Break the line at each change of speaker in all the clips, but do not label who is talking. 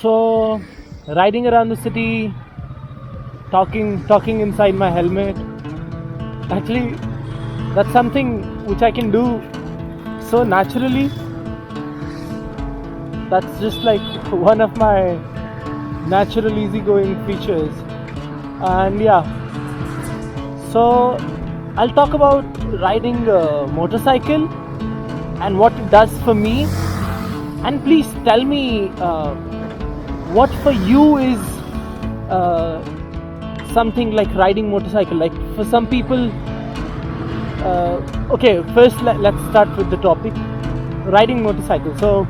So riding around the city, talking inside my helmet. Actually, that's something which I can do so naturally. That's just like one of my natural easygoing features. And yeah, so I'll talk about riding a motorcycle and what it does for me. And please tell me what for you is something like riding motorcycle. Like for some people, okay, first let's start with the topic, riding motorcycle. So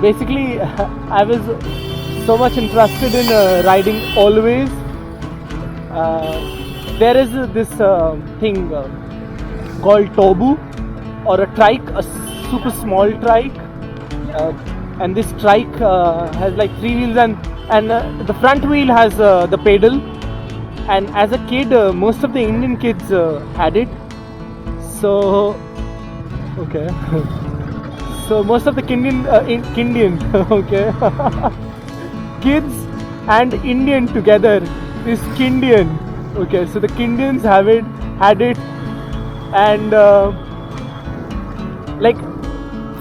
basically, I was so much interested in riding always. There is this thing called tobu or a trike, a super small trike. And this trike has like 3 wheels and the front wheel has the pedal. And as a kid, most of the Indian kids had it. So okay, so most of the Kindian okay, kids and Indian together is Kindian. Okay, so the Kindians had it, and like.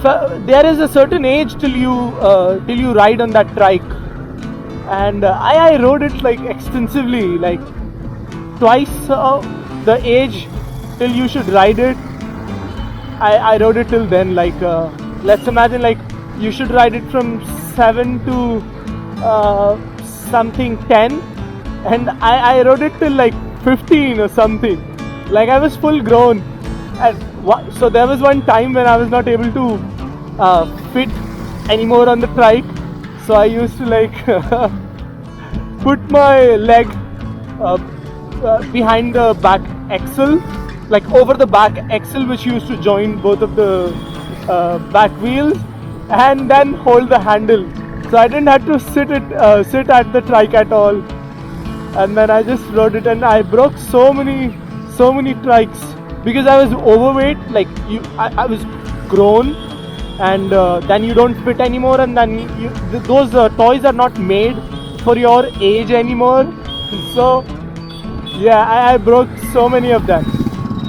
So there is a certain age till you ride on that trike, and I rode it like extensively, like twice the age till you should ride it. I rode it till then. Like let's imagine like you should ride it from 7 to something 10, and I rode it till like 15 or something. Like I was full grown. And so there was one time when I was not able to fit anymore on the trike, so I used to like put my leg behind the back axle, like over the back axle, which used to join both of the back wheels, and then hold the handle. So I didn't have to sit at the trike at all, and then I just rode it, and I broke so many trikes. Because I was overweight, like I was grown, and then you don't fit anymore, and then those toys are not made for your age anymore. So yeah, I broke so many of them,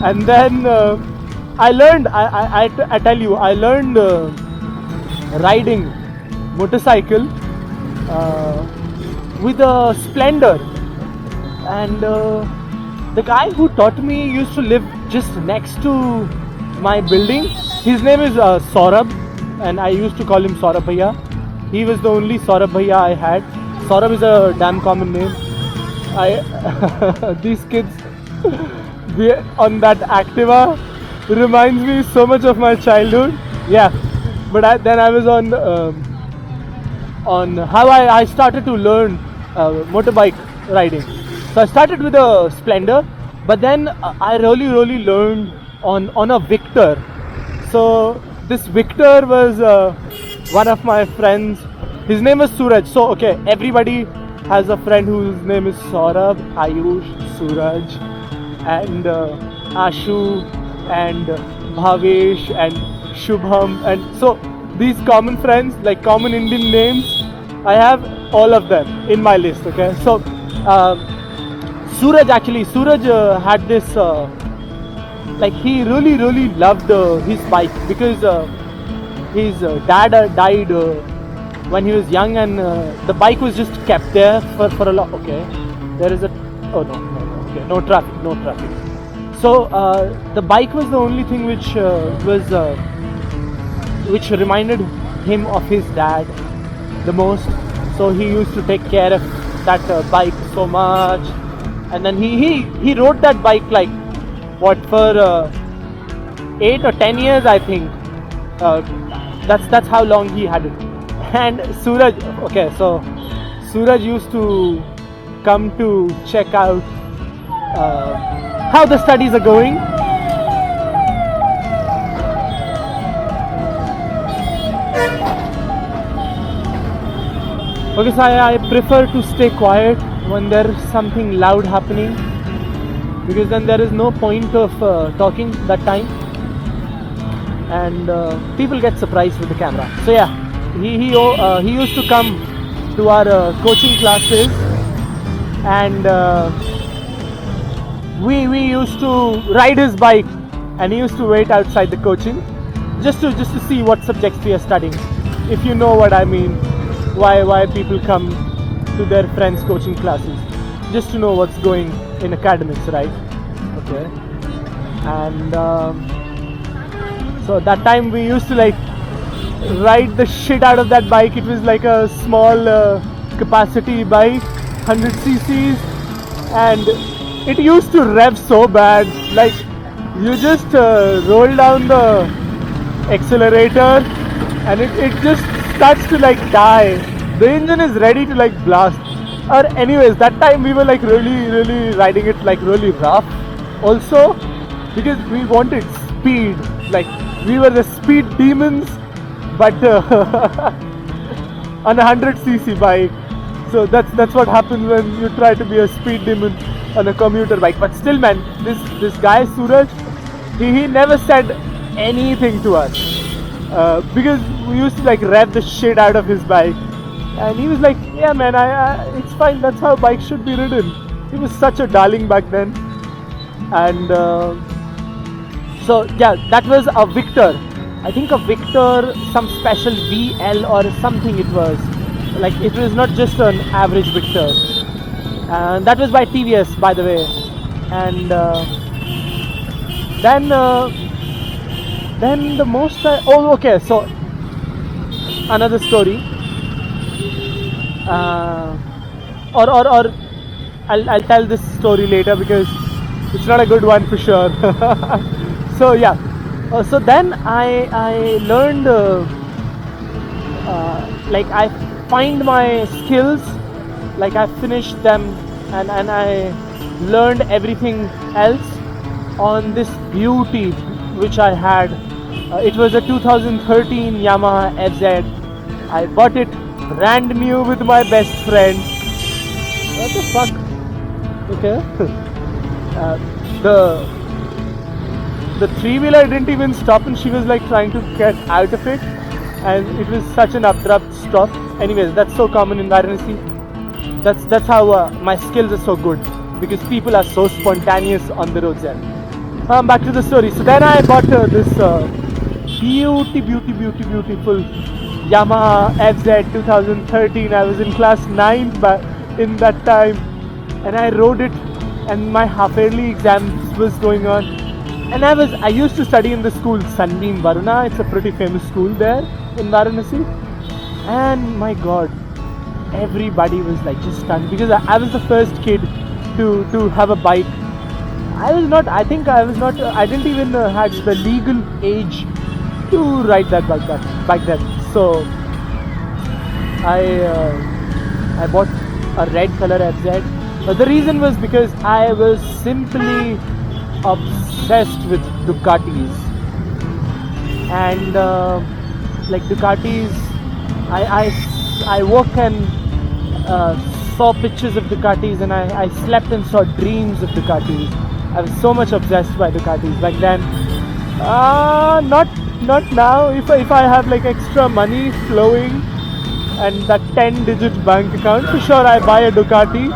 and then I learned. I tell you, I learned riding motorcycle with a Splendor, and the guy who taught me used to live just next to my building. His name is Saurabh, and I used to call him Saurabh Bhaiya. He was the only Saurabh Bhaiya I had. Saurabh is a damn common name. These kids on that Activa reminds me so much of my childhood. Yeah, but then I was on how I started to learn motorbike riding. So I started with a Splendor, but then I really learned on a Victor. So this Victor was one of my friends. His name is Suraj. So okay, everybody has a friend whose name is Saurabh, Ayush, Suraj, and Ashu, and Bhavesh, and Shubham, and so these common friends, like common Indian names, I have all of them in my list. Okay, so. Suraj had this, like he really loved his bike because his dad died when he was young, and the bike was just kept there for a lot. Okay, there is okay, no traffic. So the bike was the only thing which reminded him of his dad the most. So he used to take care of that bike so much. And then he rode that bike like what for 8 or 10 years, I think. That's how long he had it. And Suraj, okay, so Suraj used to come to check out how the studies are going. Okay, so I prefer to stay quiet when there is something loud happening, because then there is no point of talking that time, and people get surprised with the camera. So yeah, he used to come to our coaching classes, and we used to ride his bike, and he used to wait outside the coaching just to see what subjects we are studying. If you know what I mean, why people come to their friends' coaching classes, just to know what's going in academics, right? Okay. And so that time we used to like ride the shit out of that bike. It was like a small capacity bike, 100 cc's, and it used to rev so bad. Like you just roll down the accelerator and it just starts to like die. The engine is ready to like blast. Or anyways, that time we were like really riding it like really rough also, because we wanted speed. Like we were the speed demons, but on a 100cc bike. So that's what happens when you try to be a speed demon on a commuter bike. But still, man, this guy Suraj, he never said anything to us, because we used to like rev the shit out of his bike, and he was like, yeah man, it's fine, that's how bikes should be ridden. He was such a darling back then. And so yeah, that was a Victor. I think a Victor, some special VL or something it was. Like it was not just an average Victor. And that was by TVS, by the way. And then the most okay, so another story. Or I'll tell this story later because it's not a good one for sure. So yeah, so then I learned like I find my skills, like I finished them, and I learned everything else on this beauty which I had. It was a 2013 Yamaha FZ. I bought it brand new with my best friend. What the fuck? Okay. The three-wheeler didn't even stop, and she was like trying to get out of it, and it was such an abrupt stop. Anyways, that's so common in Varanasi. That's how my skills are so good, because people are so spontaneous on the roads there. Back to the story. So then I bought this beautiful Yamaha FZ 2013. I was in class 9 in that time, and I rode it, and my half-yearly exams was going on, and I used to study in the school Sunbeam Varuna. It's a pretty famous school there in Varanasi, and my god, everybody was like just stunned, because I was the first kid to have a bike. I didn't even had the legal age to ride that bike back then. So I bought a red color FZ. The reason was because I was simply obsessed with Ducatis, and like Ducatis, I woke and saw pictures of Ducatis, and I slept and saw dreams of Ducatis. I was so much obsessed by Ducatis back then. Not now. If I have like extra money flowing and that 10-digit bank account, for sure I buy a Ducati.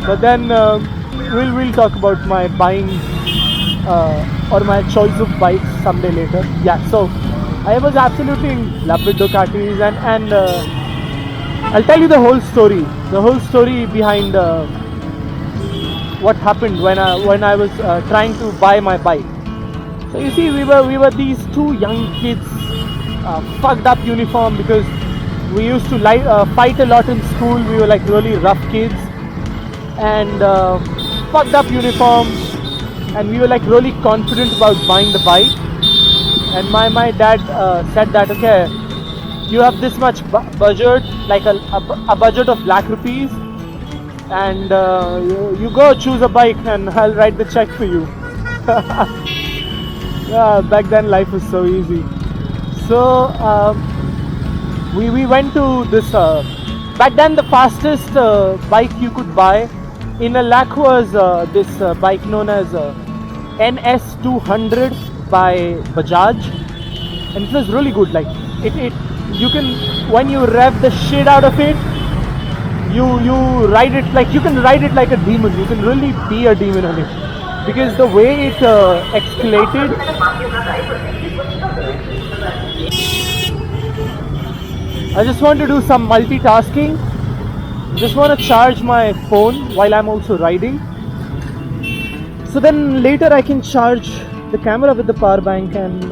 But then we'll talk about my buying or my choice of bikes someday later. Yeah, so I was absolutely in love with Ducatis, and I'll tell you the whole story behind what happened when I was trying to buy my bike. So you see, we were these two young kids, fucked up uniform, because we used to fight a lot in school. We were like really rough kids, and fucked up uniform, and we were like really confident about buying the bike. And my dad said that, okay, you have this much budget, like a budget of lakh rupees, and you go choose a bike and I'll write the check for you. Yeah, back then life was so easy. So we went to this, back then the fastest bike you could buy in a lakh was this bike known as NS200 by Bajaj, and it was really good. Like it you can, when you rev the shit out of it, you ride it like, you can ride it like a demon. You can really be a demon on it, because the way it escalated. I just want to do some multitasking. Just want to charge my phone while I'm also riding. So then later I can charge the camera with the power bank and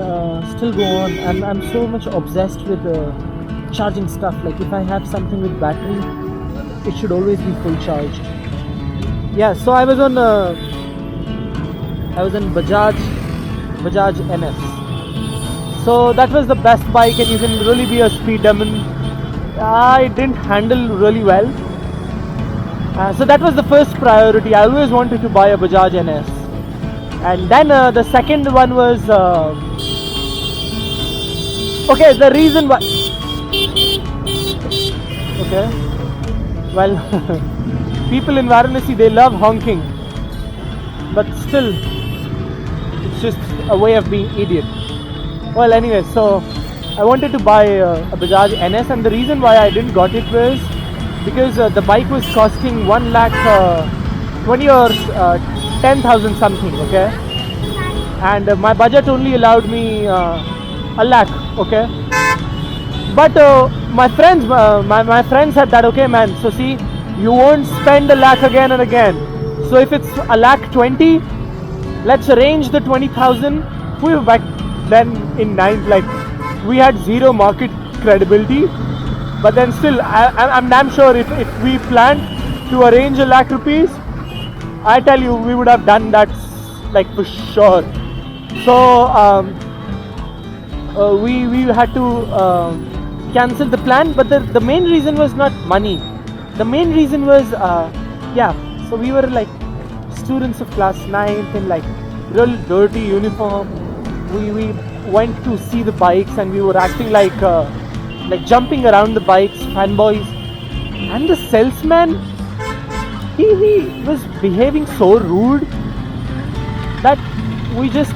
still go on. And I'm so much obsessed with charging stuff. Like if I have something with battery, it should always be full charged. Yeah, so I was on Bajaj NS. So that was the best bike, and you can really be a speed demon. I didn't handle really well. So that was the first priority. I always wanted to buy a Bajaj NS. And then the second one was... okay, the reason why... Okay. Well, people in Varanasi, they love honking. But still, it's just a way of being idiot. Well, anyway, so I wanted to buy a Bajaj NS, and the reason why I didn't got it was because the bike was costing 1,20,000 or 10,000 something, okay? And my budget only allowed me a lakh, okay? But my friends said that, okay man, so see, you won't spend a lakh again and again. So if it's a lakh 20, let's arrange the 20,000. We were back then in 9th, like we had zero market credibility. But then still, I'm damn sure if we planned to arrange a lakh rupees, I tell you, we would have done that like for sure. So we had to cancel the plan, but the main reason was not money. The main reason was, so we were like students of class 9th in like real dirty uniform. We went to see the bikes and we were acting like jumping around the bikes, fanboys. And the salesman, he was behaving so rude that we just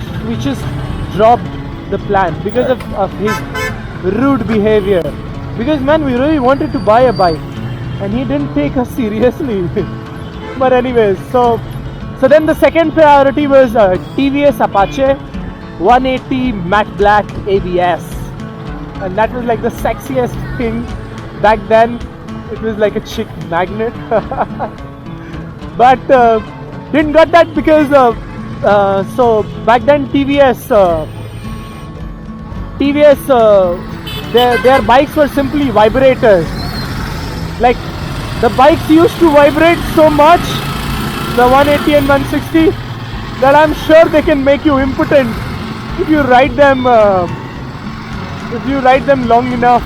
dropped the plan because of his rude behavior. Because man, we really wanted to buy a bike and he didn't take us seriously. But anyways, so then the second priority was TVS Apache 180 matte black ABS. And that was like the sexiest thing back then. It was like a chick magnet. But didn't got that because so back then TVS their bikes were simply vibrators. Like the bikes used to vibrate so much, the 180 and 160, that I'm sure they can make you impotent if you ride them long enough.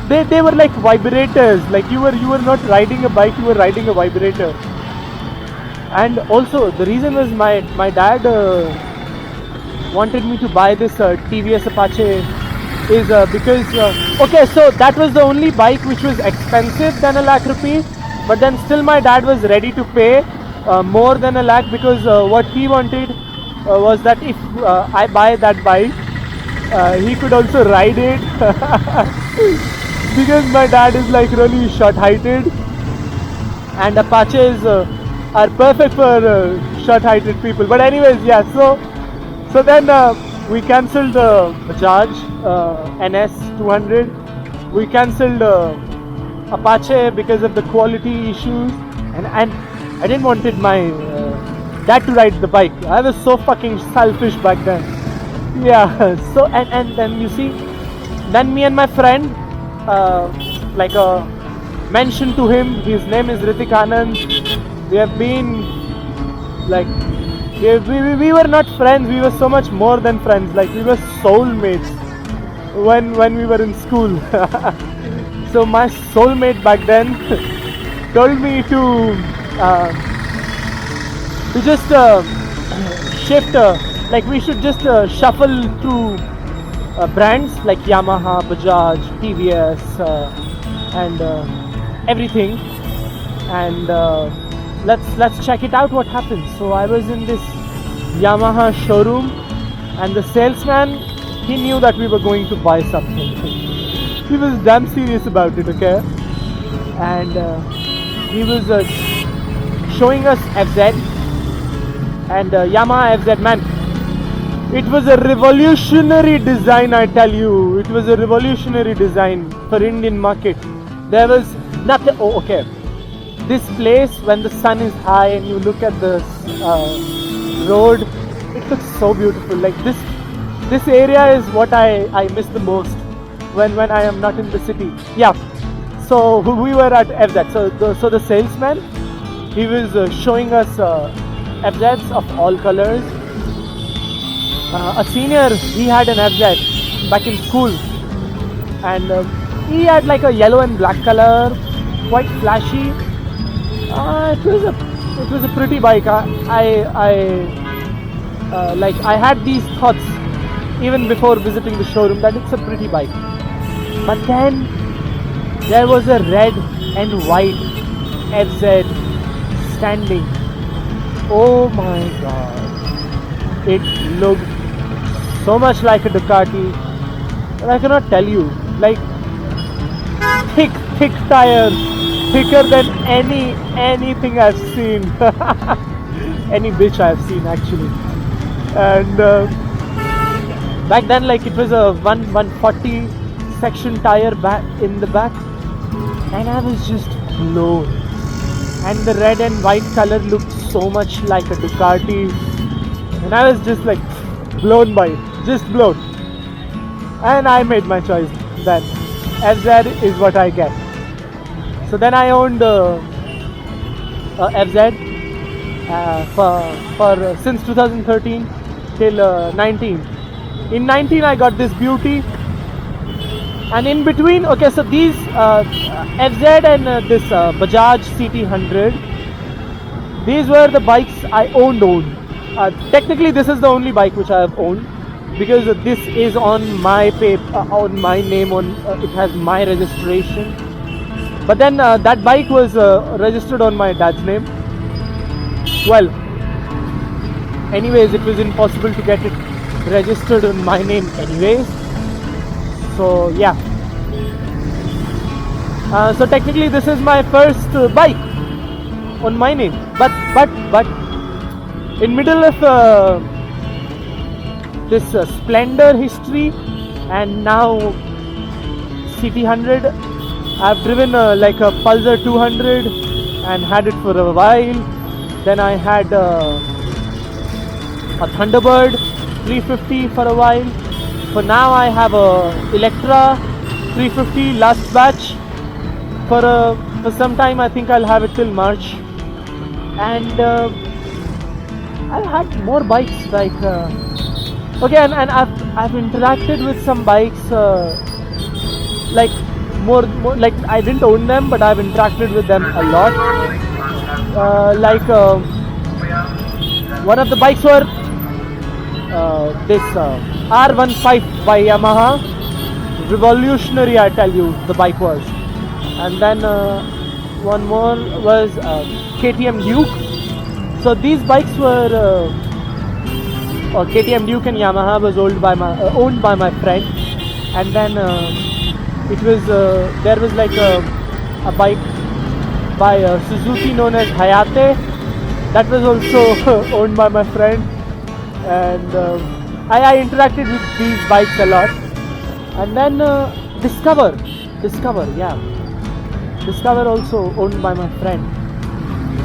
They were like vibrators. Like you were not riding a bike, you were riding a vibrator. And also the reason was my dad wanted me to buy this TVS Apache is because okay, so that was the only bike which was expensive than a lakh rupees, but then still my dad was ready to pay more than a lakh because what he wanted was that if I buy that bike, he could also ride it. Because my dad is like really short-heighted, and Apaches are perfect for short-heighted people. But anyways, yeah, so then we cancelled the Bajaj NS 200. We cancelled Apache because of the quality issues, and I didn't wanted my dad to ride the bike. I was so fucking selfish back then. Yeah, so and then you see, then me and my friend, mentioned to him, his name is Ritik Anand. We have been like, we were not friends, we were so much more than friends. Like we were soulmates when we were in school. So my soulmate back then told me to just shift, like we should just shuffle through brands like Yamaha, Bajaj, TVS, and everything, and let's check it out what happens. So I was in this Yamaha showroom, and the salesman, he knew that we were going to buy something. He was damn serious about it, okay? And he was showing us FZ and Yamaha FZ. Man, it was a revolutionary design, I tell you. It was a revolutionary design for Indian market. There was nothing. Oh, okay. This place, when the sun is high and you look at the road, it looks so beautiful. Like this area is what I miss the most when I am not in the city. Yeah. So we were at FZ. So the salesman, he was showing us FZs of all colors. A senior, he had an FZ back in school, and he had like a yellow and black color, quite flashy. It was a pretty bike. I had these thoughts even before visiting the showroom that it's a pretty bike. But then there was a red and white FZ standing. Oh my god! It looked so much like a Ducati, but I cannot tell you. Like thick tires, thicker than anything I've seen. Any bitch I've seen actually. And back then, like, it was a 140 section tire back in the back, and I was just blown. And the red and white color looked so much like a Ducati, and I was just like blown by it, just blown. And I made my choice that FZ is what I get. So then I owned a FZ for since 2013 till 19. In 19 I got this beauty, and in between, okay, so these FZ and this Bajaj CT100, these were the bikes I owned. Technically this is the only bike which I have owned, because this is on my on my name, it has my registration. But then that bike was registered on my dad's name. Well, anyways, it was impossible to get it registered on my name anyways. So yeah. So technically this is my first bike on my name. But in middle of this Splendor history and now CT100, I've driven like a Pulsar 200 and had it for a while. Then I had a Thunderbird 350 for a while. For now I have a Electra 350 last batch. For some time, I think I'll have it till March. And I've had more bikes like okay, and I've interacted with some bikes like more like I didn't own them, but I've interacted with them a lot. Like one of the bikes were this R15 by Yamaha. Revolutionary, I tell you, the bike was. And then one more was KTM Duke. So these bikes were KTM Duke and Yamaha was owned by my friend. And then it was there was like a bike by Suzuki known as Hayate. That was also owned by my friend. And I interacted with these bikes a lot. And then Discover, yeah. Discover also owned by my friend.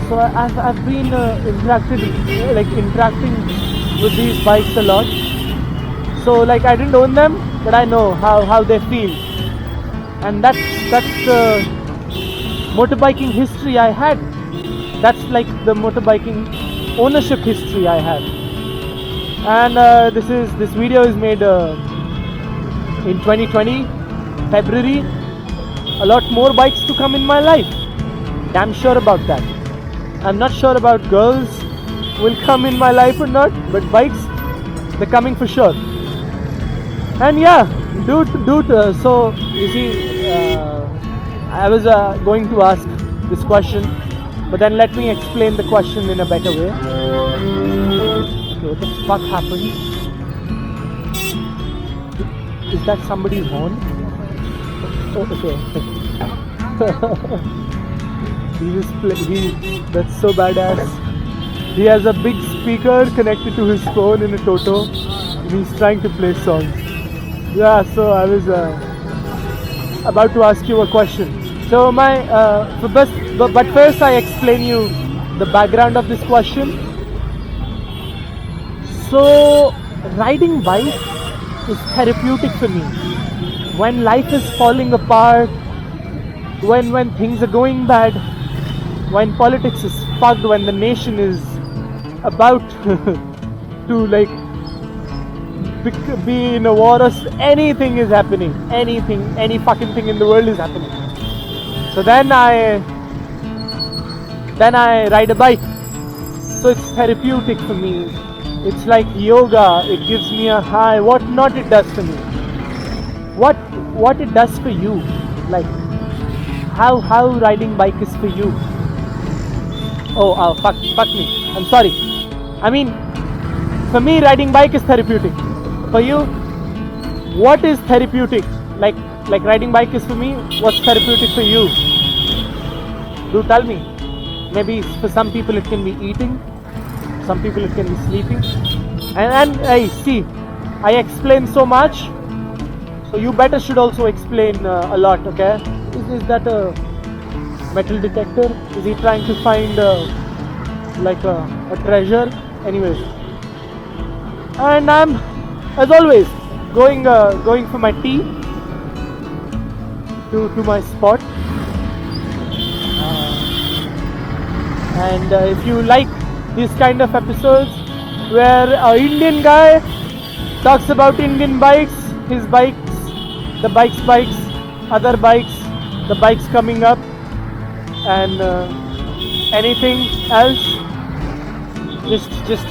So I've been interacting with these bikes a lot. So like I didn't own them, but I know how they feel. And that's the motorbiking history I had. That's like the motorbiking ownership history I had. And this video is made in 2020 February. A lot more bikes to come in my life. Damn sure about that. I'm not sure about girls will come in my life or not, but bikes, they're coming for sure. And yeah, dude. So you see, I was going to ask this question, but then let me explain the question in a better way. Okay, what the fuck happened? Is that somebody's horn? Oh, okay. That's so badass. He has a big speaker connected to his phone in a Toto, and he's trying to play songs. Yeah, so I was about to ask you a question. So but first I explain you the background of this question. So riding bike is therapeutic for me. When life is falling apart, when things are going bad, when politics is fucked, when the nation is about to like be in a war, or anything is happening, any fucking thing in the world is happening. So then I ride a bike. So it's therapeutic for me. It's like yoga. It gives me a high. What not it does for me. What it does for you. Like how riding bike is for you. Fuck me. I'm sorry. I mean, for me riding bike is therapeutic. For you, what is therapeutic? Like riding bike is for me. What's therapeutic for you? Do tell me. Maybe for some people it can be eating. Some people it can be sleeping. And I see, I explain so much. So you better should also explain a lot. Okay? Is that a metal detector? Is he trying to find a treasure? Anyways, and I'm, as always, going for my tea to my spot. And if you like these kind of episodes where an Indian guy talks about Indian bikes, his bikes, the bikes, other bikes, the bikes coming up, and anything else, just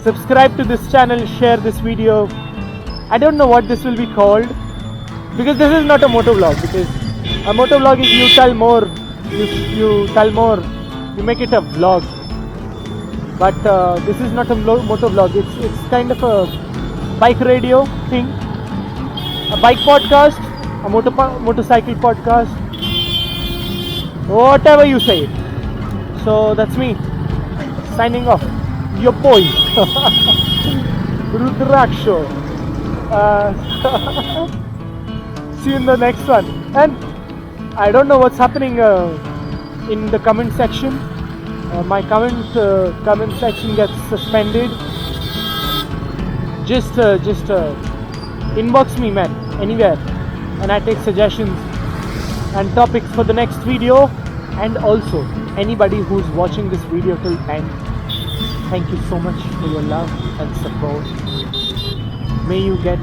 subscribe to this channel, share this video. I don't know what this will be called, because this is not a motovlog, because a motovlog is you tell more, you make it a vlog. But this is not a motovlog, it's kind of a bike radio thing, a bike podcast, a motorcycle podcast, whatever you say. So that's me, signing off. Your boy, Rudraksho. See you in the next one. And I don't know what's happening in the comment section. My comment section gets suspended. Just inbox me, man, anywhere, and I take suggestions and topics for the next video. And also, anybody who's watching this video till end, thank you so much for your love and support. May you get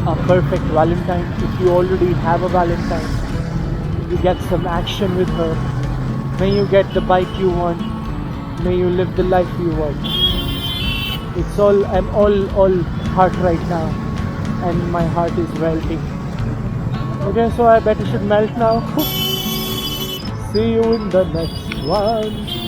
a perfect Valentine. If you already have a Valentine, you get some action with her. May you get the bike you want. May you live the life you want. I'm all heart right now, and my heart is melting. Okay, so I better should melt now. See you in the next one.